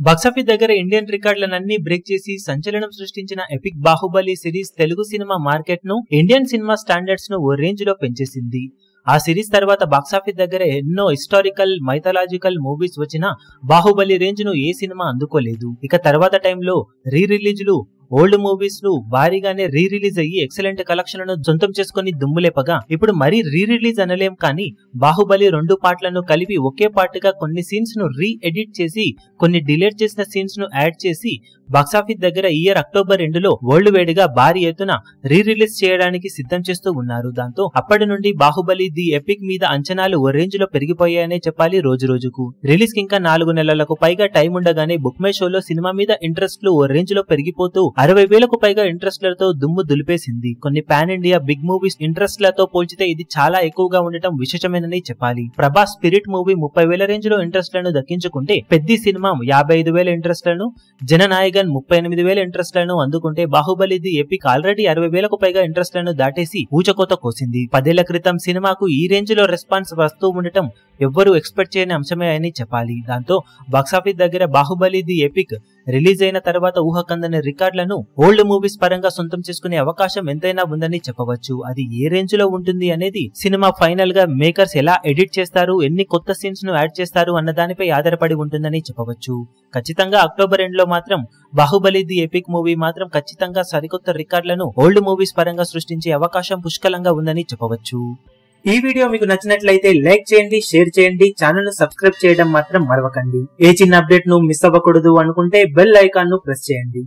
Box office దగ్గర Indian రికార్డులన్నీ break చేసి సంచలనం సృష్టించిన epic Baahubali series Telugu cinema market ను ఇండియన్ సినిమా స్టాండర్డ్స్ ను ఓ రేంజ్ లో పెంచేసింది. ఆ సిరీస్ తర్వాత బాక్సాఫీస్ దగ్గర ఎన్నో హిస్టారికల్ మైథలాజికల్ మూవీస్ వచ్చినా బాహుబలి రేంజ్ ను ఏ సినిమా అందుకోలేదు. ఇక తర్వాత టైంలో రీ రిలీజ్లు ఓల్డ్ మూవీస్ ను భారీగానే రీ రిలీజ్ అయ్యి ఎక్సలెంట్ కలెక్షన్లను సొంతం చేసుకుని దుమ్ములేపగా ఇప్పుడు మరీ రీ రిలీజ్ అనలేం కానీ బాహుబలి 2 పార్ట్లను కలిపి ఒకే పార్ట్గా కొన్ని సీన్స్ ను రీ ఎడిట్ చేసి కొన్ని డిలీట్ చేసిన సీన్స్ ను యాడ్ చేసి బాక్సాఫీస్ దగ్గర ఈ ఇయర్ అక్టోబర్ 2లో వరల్డ్ వైడ్ గా భారీ ఎత్తున రీ రిలీజ్ చేయడానికి సిద్ధం చేస్తూ ఉన్నారు. దాంతో అప్పటి నుండి బాహుబలి ది ఎపిక్ మీద అంచనాలు ఓ రేంజ్ లో పెరిగిపోయాయనే చెప్పాలి. రోజు రోజుకు రిలీజ్ కి ఇంకా 4 నెలలకు పైగా టైం ఉండగానే బుక్ మై షోలో సినిమా మీద ఇంట్రెస్ట్లు ఓ రేంజ్ లో పెరిగిపోతూ 60,000కు పైగా ఇంట్రెస్ట్లతో దుమ్ము దులిపేసింది. కొన్ని పాన్ ఇండియా బిగ్ మూవీస్ ఇంట్రెస్ట్లతో పోల్చితే ఇది చాలా ఎక్కువగా ఉండటం విశేషమేనని చెప్పాలి. ప్రభాస్ స్పిరిట్ మూవీ 30,000 రేంజ్ లో ఇంట్రెస్ట్లను దక్కించుకుంటే పెద్ది సినిమా 55,000 ఇంట్రెస్ట్లను, జననాయగన్ 38,000 ఇంట్రెస్ట్లను అందుకుంటే బాహుబలి ది ఎపిక్ ఆల్రెడీ 60,000కు పైగా ఇంట్రెస్ట్లను దాటేసి ఊచకోత కోసింది. 10 ఏళ్ల క్రితం సినిమాకు ఈ రేంజ్ లో రెస్పాన్స్ వస్తూ ఉండటం ఎవ్వరూ ఎక్స్పెక్ట్ చేయని అంశమే అని చెప్పాలి. దాంతో బాక్సాఫీస్ దగ్గర బాహుబలి ది ఎపిక్ రిలీజ్ అయిన తర్వాత ఊహకందని రికార్డులను ఓల్డ్ మూవీస్ పరంగా సొంతం చేసుకునే అవకాశం ఎంతైనా ఉందని చెప్పవచ్చు. అది ఏ రేంజ్ లో ఉంటుంది అనేది సినిమా ఫైనల్ గా మేకర్స్ ఎలా ఎడిట్ చేస్తారు, ఎన్ని కొత్త సీన్స్ ను యాడ్ చేస్తారు అన్న దానిపై ఆధారపడి ఉంటుందని చెప్పవచ్చు. ఖచ్చితంగా అక్టోబర్ 2లో మాత్రం బాహుబలి ది ఎపిక్ మూవీ మాత్రం ఖచ్చితంగా సరికొత్త రికార్డులను ఓల్డ్ మూవీస్ పరంగా సృష్టించే అవకాశం పుష్కలంగా ఉందని చెప్పవచ్చు. ఈ వీడియో మీకు నచ్చినట్లయితే లైక్ చేయండి, షేర్ చేయండి, ఛానల్ ను సబ్స్క్రైబ్ చేయడం మాత్రం మరవకండి. ఏ చిన్న అప్డేట్ ను మిస్ అవ్వకూడదు అనుకుంటే బెల్ ఐకాన్ ను ప్రెస్ చేయండి.